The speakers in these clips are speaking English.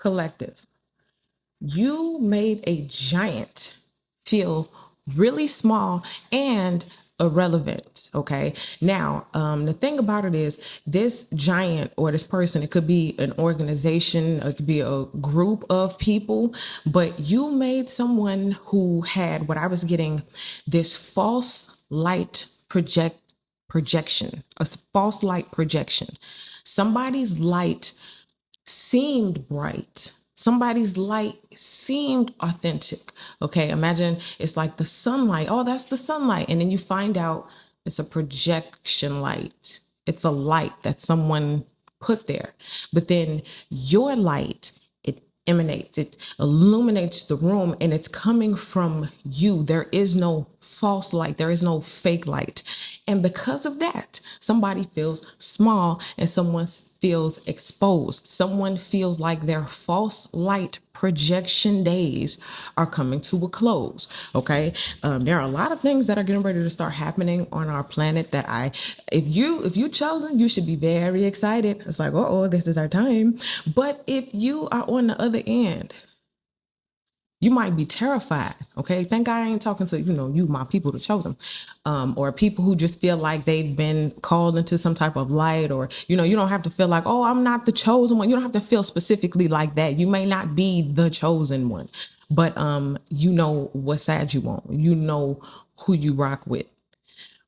collective, you made a giant feel really small and irrelevant. Okay. Now, the thing about it is this giant or this person, it could be an organization, it could be a group of people, but you made someone who had what I was getting, this false light projection, a false light projection. Somebody's light seemed bright. Somebody's light seemed authentic. Okay, imagine it's like the sunlight. Oh, that's the sunlight. And then you find out it's a projection light. It's a light that someone put there. But then your light, it emanates, it illuminates the room, and it's coming from you. There is no false light. There is no fake light. And because of that, somebody feels small and someone feels exposed. Someone feels like their false light projection days are coming to a close. Okay. There are a lot of things that are getting ready to start happening on our planet that if you chosen, you should be very excited. It's like, oh, this is our time. But if you are on the other end, you might be terrified. Okay. Thank God I ain't talking to, you, my people, the chosen, or people who just feel like they've been called into some type of light, or, you don't have to feel like, oh, I'm not the chosen one. You don't have to feel specifically like that. You may not be the chosen one, but, you know what side you on, who you rock with.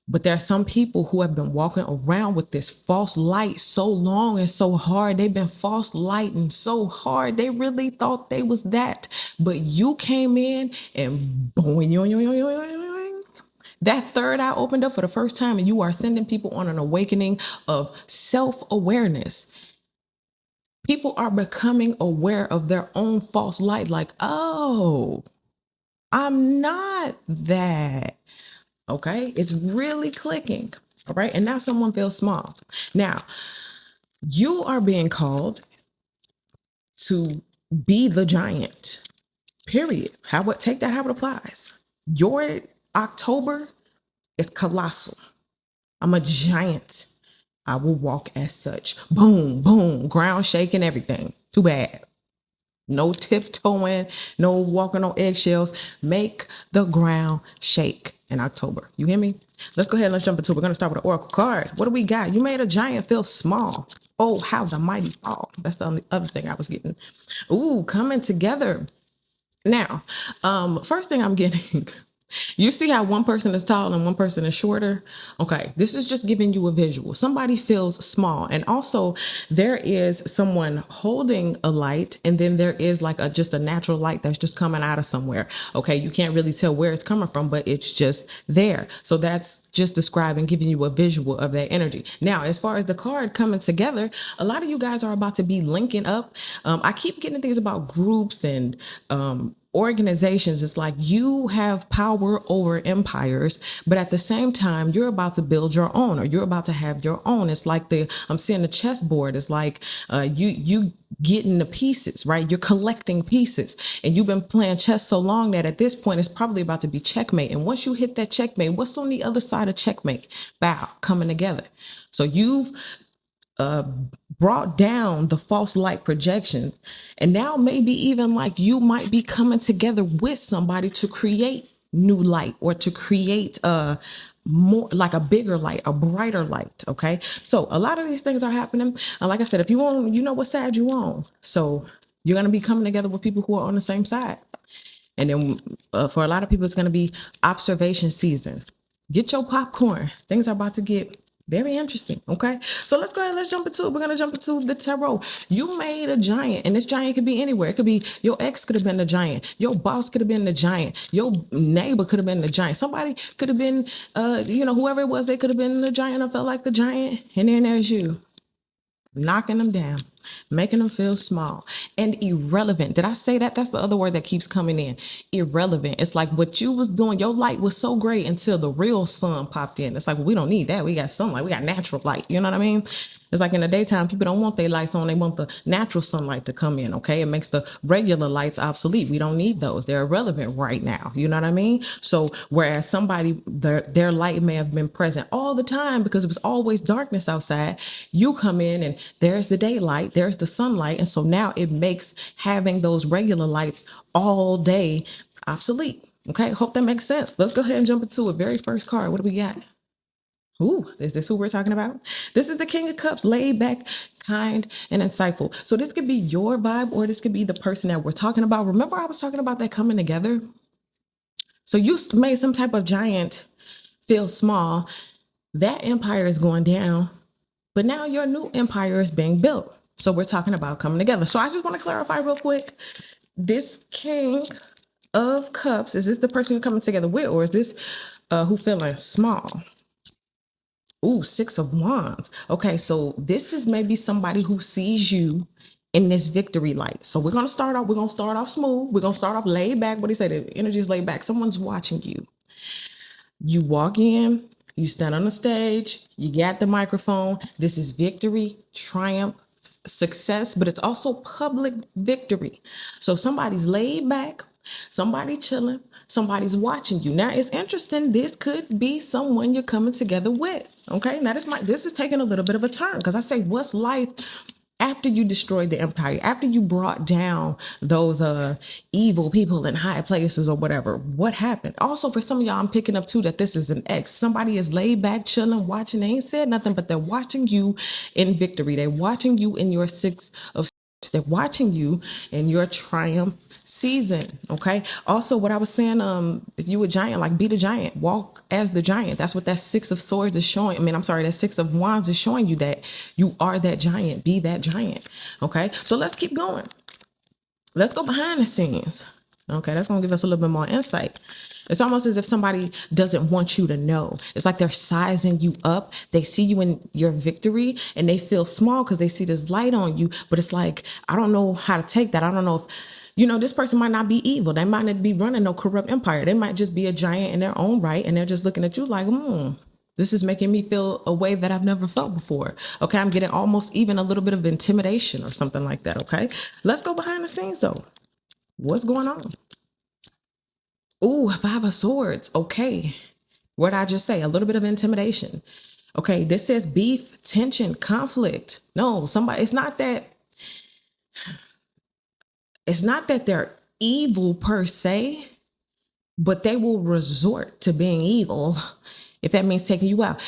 But there are some people who have been walking around with this false light so long and so hard. They've been false lighting so hard. They really thought they was that. But you came in and boing, that third eye opened up for the first time, and you are sending people on an awakening of self-awareness. People are becoming aware of their own false light. Like, oh, I'm not that. Okay, it's really clicking. All right, and now someone feels small. Now, you are being called to be the giant. Period. Take that how it applies. Your October is colossal. I'm a giant. I will walk as such. Boom, boom, ground shaking, everything. Too bad. No tiptoeing, no walking on eggshells. Make the ground shake in October. You hear me? Let's go ahead and let's jump into it. We're going to start with an oracle card. What do we got? You made a giant feel small. Oh, how the mighty fall. That's the only other thing I was getting. Ooh, coming together. Now, first thing I'm getting, you see how one person is tall and one person is shorter? Okay, this is just giving you a visual. Somebody feels small. And also there is someone holding a light, and then there is like just a natural light that's just coming out of somewhere. Okay, you can't really tell where it's coming from, but it's just there. So that's just describing, giving you a visual of that energy. Now, as far as the card coming together, a lot of you guys are about to be linking up. I keep getting things about groups and organizations. It's like you have power over empires, but at the same time, you're about to build your own, or you're about to have your own. It's like I'm seeing the chessboard. It's like you getting the pieces, right? You're collecting pieces, and you've been playing chess so long that at this point, it's probably about to be checkmate. And once you hit that checkmate, what's on the other side of checkmate? Bow, coming together. So you've brought down the false light projection, and now maybe even like you might be coming together with somebody to create new light, or to create more like a bigger light, a brighter light. Okay, so a lot of these things are happening, and like I said, if you want, you know what side you on. So you're going to be coming together with people who are on the same side. And then for a lot of people, it's going to be observation season. Get your popcorn. Things are about to get very interesting. Okay. So let's go ahead. Let's jump into it. We're going to jump into the tarot. You made a giant, and this giant could be anywhere. It could be your ex could have been the giant. Your boss could have been the giant. Your neighbor could have been the giant. Somebody could have been, whoever it was, they could have been the giant. I felt like the giant. And then there's you, knocking them down, making them feel small and irrelevant. Did I say that? That's the other word that keeps coming in. Irrelevant. It's like what you was doing, your light was so great until the real sun popped in. It's like, well, we don't need that. We got sunlight. We got natural light. You know what I mean? It's like in the daytime, people don't want their lights on. They want the natural sunlight to come in, okay? It makes the regular lights obsolete. We don't need those. They're irrelevant right now. You know what I mean? So whereas somebody, their light may have been present all the time because it was always darkness outside, you come in and there's the daylight, there's the sunlight. And so now it makes having those regular lights all day obsolete. Okay, hope that makes sense. Let's go ahead and jump into it. Very first card. What do we got? Ooh, is this who we're talking about? This is the King of Cups, laid back, kind, and insightful. So this could be your vibe or this could be the person that we're talking about. Remember I was talking about that coming together? So you made some type of giant feel small. That empire is going down, but now your new empire is being built. So we're talking about coming together. So I just want to clarify real quick. This King of Cups, is this the person you're coming together with, or is this who feeling small? Ooh, Six of Wands. Okay, so this is maybe somebody who sees you in this victory light. So we're gonna start off smooth. We're gonna start off laid back. What do you say? The energy is laid back. Someone's watching you. You walk in, you stand on the stage, you got the microphone. This is victory, triumph, success, but it's also public victory. So somebody's laid back, somebody chilling, somebody's watching you. Now it's interesting. This could be someone you're coming together with. Okay. Now this is taking a little bit of a turn because I say, what's life after you destroyed the empire, after you brought down those evil people in high places or whatever? What happened? Also, for some of y'all, I'm picking up too that this is an ex. Somebody is laid back, chilling, watching. They ain't said nothing, but they're watching you in victory. They're watching you in your Six of Swords. They're watching you in your triumph season. Okay. Also, what I was saying, if you a giant, like be the giant, walk as the giant. That's what that Six of Swords is showing. That Six of Wands is showing you, that you are that giant. Be that giant. Okay. So let's keep going. Let's go behind the scenes. Okay. That's going to give us a little bit more insight. It's almost as if somebody doesn't want you to know. It's like they're sizing you up. They see you in your victory and they feel small because they see this light on you. But it's like, I don't know how to take that. I don't know if, this person might not be evil. They might not be running no corrupt empire. They might just be a giant in their own right. And they're just looking at you like, this is making me feel a way that I've never felt before. Okay. I'm getting almost even a little bit of intimidation or something like that. Okay. Let's go behind the scenes though. What's going on? Ooh, Five of Swords. Okay. What did I just say? A little bit of intimidation. Okay. This says beef, tension, conflict. No, it's not that they're evil per se, but they will resort to being evil if that means taking you out.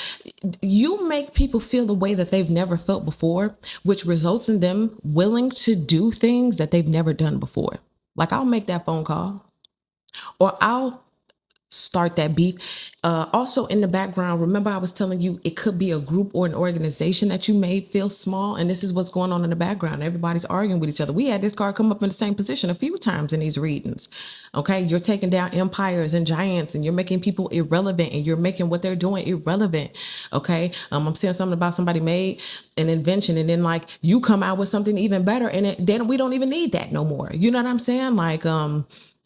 You make people feel the way that they've never felt before, which results in them willing to do things that they've never done before. Like I'll make that phone call, or I'll start that beef. Also in the background, remember I was telling you it could be a group or an organization that you may feel small, and this is what's going on in the background. Everybody's arguing with each other. We had this card come up in the same position a few times in these readings. Okay, you're taking down empires and giants, and you're making people irrelevant, and you're making what they're doing irrelevant. Okay, I'm saying something about somebody made an invention, and then like you come out with something even better, and then we don't even need that no more. You know what I'm saying?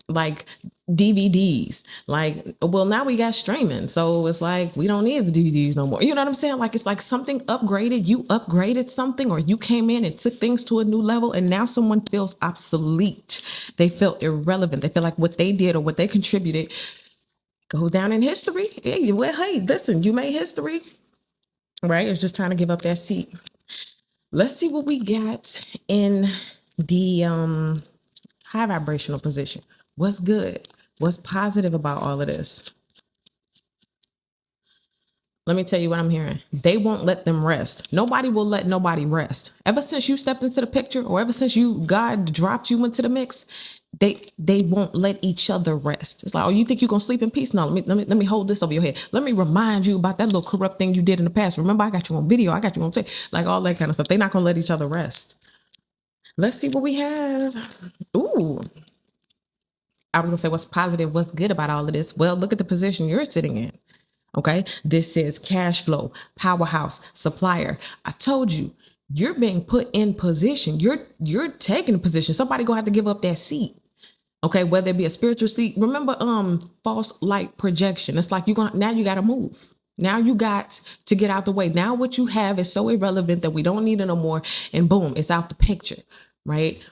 Like DVDs, now we got streaming. So it's like, we don't need the DVDs no more. You know what I'm saying? Like, it's like something upgraded, you upgraded something, or you came in and took things to a new level. And now someone feels obsolete. They feel irrelevant. They feel like what they did or what they contributed goes down in history. Yeah, well, hey, listen, you made history, right? It's just trying to give up that seat. Let's see what we got in the high vibrational position. What's good? What's positive about all of this? Let me tell you what I'm hearing. They won't let them rest. Nobody will let nobody rest. Ever since you stepped into the picture, or ever since God dropped you into the mix, they won't let each other rest. It's like, oh, you think you're gonna sleep in peace? No, let me hold this over your head. Let me remind you about that little corrupt thing you did in the past. Remember, I got you on video. I got you on tape. Like all that kind of stuff. They're not gonna let each other rest. Let's see what we have. Ooh. I was going to say what's positive, what's good about all of this. Well, look at the position you're sitting in. Okay. This says cash flow, powerhouse, supplier. I told you, you're being put in position. You're taking a position. Somebody gonna have to give up that seat. Okay. Whether it be a spiritual seat. Remember, false light projection. It's like now you got to move. Now you got to get out the way. Now what you have is so irrelevant that we don't need it no more. And boom, it's out the picture, right?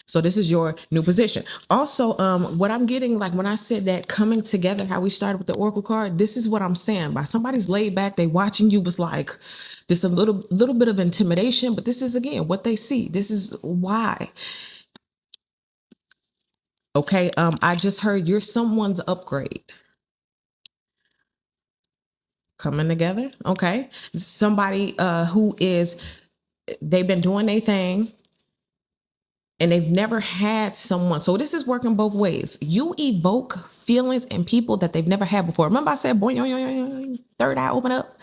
So this is your new position. Also, what I'm getting, like when I said that coming together, how we started with the Oracle card, this is what I'm saying. By somebody's laid back, they watching you was like this a little bit of intimidation, but this is again what they see. This is why. Okay, I just heard you're someone's upgrade. Coming together, okay? Somebody who is, they've been doing their thing and they've never had someone. So this is working both ways. You evoke feelings and people that they've never had before. Remember I said, boy, third eye open up.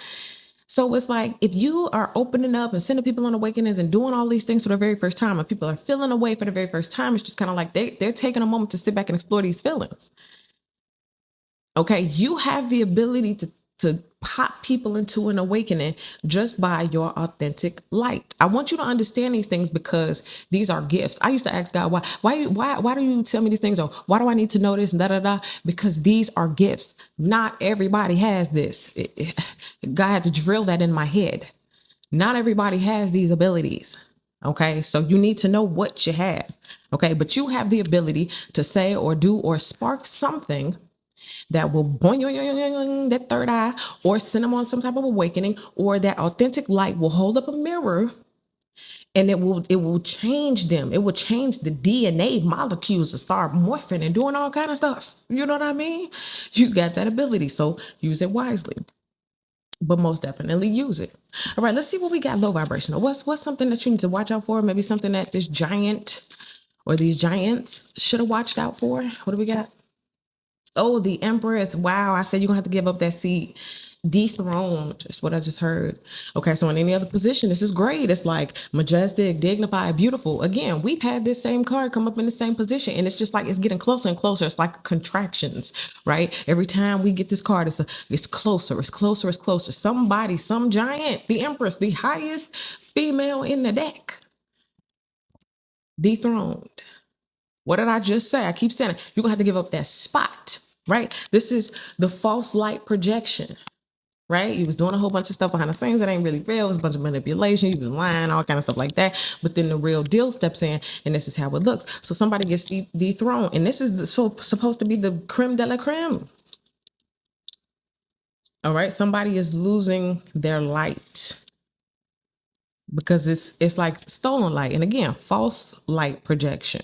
So it's like if you are opening up and sending people on awakenings and doing all these things for the very first time, and people are feeling away for the very first time, it's just kind of like they're taking a moment to sit back and explore these feelings. Okay, you have the ability to pop people into an awakening just by your authentic light. I want you to understand these things because these are gifts. I used to ask God, why do you tell me these things? Or why do I need to know this? And because these are gifts. Not everybody has this. God had to drill that in my head. Not everybody has these abilities. Okay, so you need to know what you have. Okay, but you have the ability to say or do or spark something that will boing, that third eye, or send them on some type of awakening, or that authentic light will hold up a mirror and it will change them. It will change the DNA molecules to start morphing and doing all kind of stuff. You know what I mean? You got that ability, so use it wisely. But most definitely use it. All right, let's see what we got low vibrational. What's something that you need to watch out for? Maybe something that this giant or these giants should have watched out for. What do we got? Oh, the Empress. Wow. I said you're going to have to give up that seat. Dethroned. That's what I just heard. Okay. So in any other position, this is great. It's like majestic, dignified, beautiful. Again, we've had this same card come up in the same position and it's just like it's getting closer and closer. It's like contractions, right? Every time we get this card, it's closer, it's closer, it's closer. Somebody, some giant, the Empress, the highest female in the deck. Dethroned. What did I just say? I keep saying it. You're going to have to give up that spot, right? This is the false light projection, right? You was doing a whole bunch of stuff behind the scenes that ain't really real. It was a bunch of manipulation. You've been lying, all kind of stuff like that. But then the real deal steps in and this is how it looks. So somebody gets dethroned and this is supposed to be the creme de la creme. All right. Somebody is losing their light because it's like stolen light. And again, false light projection.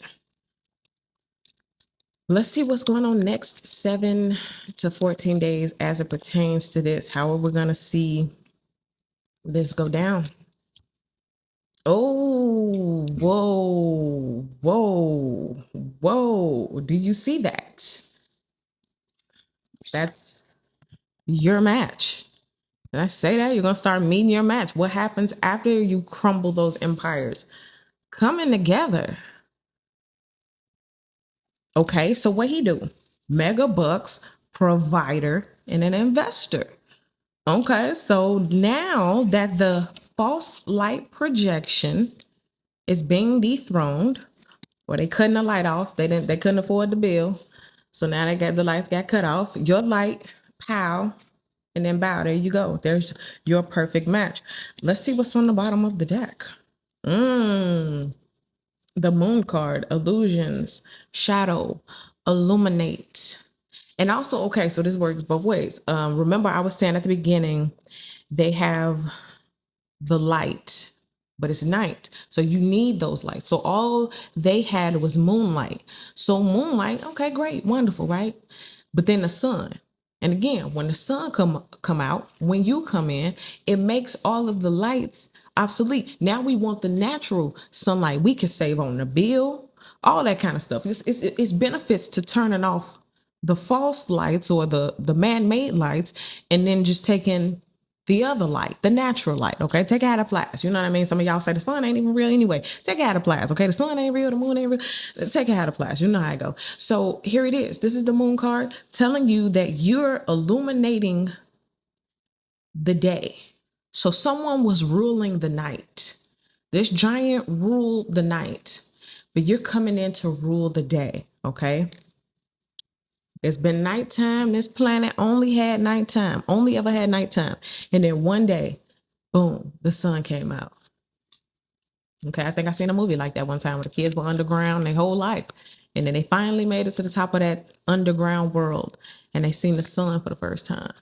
Let's see what's going on next 7 to 14 days as it pertains to this. How are we going to see this go down? Oh, whoa, whoa, whoa. Do you see that? That's your match. When I say that, you're going to start meeting your match. What happens after you crumble those empires? Coming together. Okay, so what he do? Mega bucks, provider, and an investor. Okay, so now that the false light projection is being dethroned, or they cutting the light off, they couldn't afford the bill, so now the lights got cut off. Your light, pow, and then bow. There you go. There's your perfect match. Let's see what's on the bottom of the deck. The moon card, illusions, shadow, illuminate. And also, okay, so this works both ways. Remember, I was saying at the beginning, they have the light, but it's night. So you need those lights. So all they had was moonlight. So moonlight, okay, great, wonderful, right? But then the sun. And again, when the sun come out, when you come in, it makes all of the lights obsolete. Now we want the natural sunlight. We can save on the bill, all that kind of stuff. It's benefits to turning off the false lights or the man-made lights and then just taking the other light, the natural light, okay? Take it out of flash. You know what I mean? Some of y'all say the sun ain't even real anyway. Take it out of flash, okay? The sun ain't real, the moon ain't real. Take it out of flash. You know how I go. So here it is. This is the moon card telling you that you're illuminating the day. So someone was ruling the night. This giant ruled the night, but you're coming in to rule the day, okay? It's been nighttime. This planet only had nighttime, only ever had nighttime. And then one day, boom, the sun came out. Okay, I think I seen a movie like that one time where the kids were underground their whole life. And then they finally made it to the top of that underground world and they seen the sun for the first time.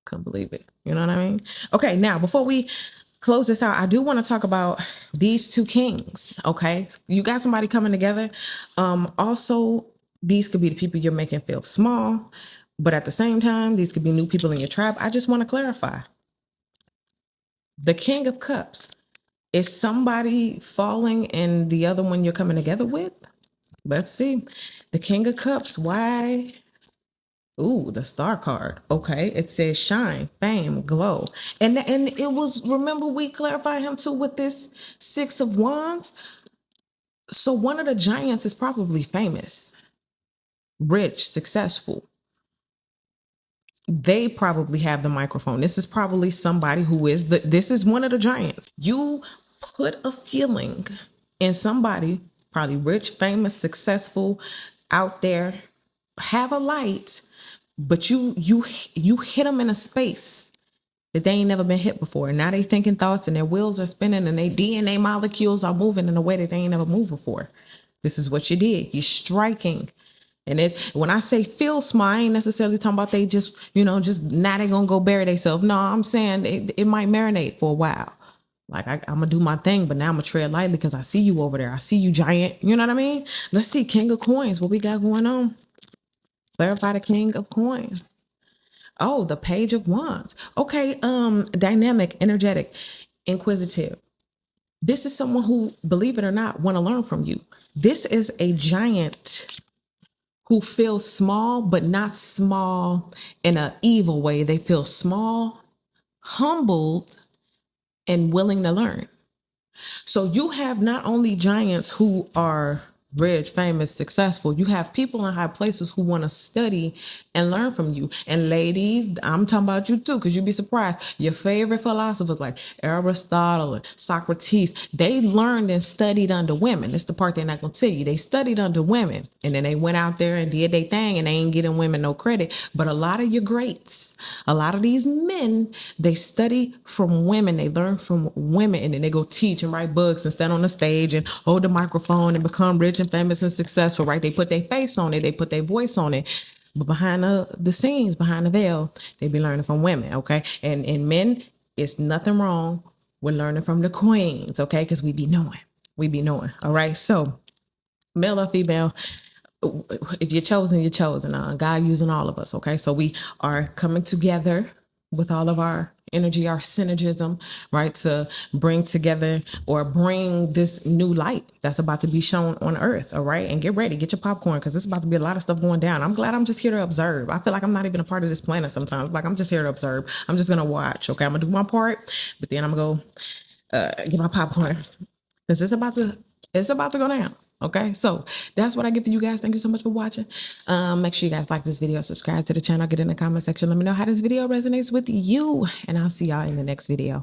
Couldn't believe it. You know what I mean? Okay, now before we close this out, I do want to talk about these two kings. Okay, you got somebody coming together. Also, these could be the people you're making feel small, but at the same time, these could be new people in your tribe. I just want to clarify. The King of Cups is somebody falling and the other one you're coming together with. Let's see. The King of Cups. Why? Ooh, the star card. Okay. It says shine, fame, glow. And it was, remember we clarified him too with this Six of Wands. So one of the giants is probably famous, rich, successful. They probably have the microphone. This is probably somebody who is this is one of the giants. You put a feeling in somebody, probably rich, famous, successful, out there, have a light, but you hit them in a space that they ain't never been hit before. And now they thinking thoughts and their wheels are spinning and their DNA molecules are moving in a way that they ain't never moved before. This is what you did. You're striking. And when I say feel small, I ain't necessarily talking about they just, just now they gonna go bury themselves. No, I'm saying it might marinate for a while. Like I'm gonna do my thing, but now I'm gonna tread lightly because I see you over there. I see you, giant. You know what I mean? Let's see, King of Coins. What we got going on? Clarify the King of Coins. Oh, the Page of Wands. Okay, dynamic, energetic, inquisitive. This is someone who, believe it or not, want to learn from you. This is a giant who feel small, but not small in an evil way. They feel small, humbled, and willing to learn. So you have not only giants who are rich, famous, successful, you have people in high places who want to study and learn from you. And ladies, I'm talking about you too, because you'd be surprised. Your favorite philosophers like Aristotle and Socrates, they learned and studied under women. It's the part they're not going to tell you. They studied under women and then they went out there and did their thing and they ain't getting women no credit. But a lot of your greats, a lot of these men, they study from women. They learn from women and then they go teach and write books and stand on the stage and hold the microphone and become rich and famous and successful, right? They put their face on it. They put their voice on it. But behind the scenes, behind the veil, they be learning from women, okay? And men, it's nothing wrong with learning from the queens, okay? Because we be knowing. We be knowing, all right? So, male or female, if you're chosen, you're chosen. God using all of us, okay? So we are coming together with all of our energy, our synergism, right, to bring together or bring this new light that's about to be shown on earth, all right? And get ready, get your popcorn, because it's about to be a lot of stuff going down. I'm glad I'm just here to observe. I feel like I'm not even a part of this planet sometimes. Like, I'm just here to observe. I'm just going to watch, okay? I'm going to do my part, but then I'm going to go get my popcorn because it's about to go down. Okay, so that's what I give for you guys. Thank you so much for watching. Make sure you guys like this video, subscribe to the channel, get in the comment section. Let me know how this video resonates with you, and I'll see y'all in the next video.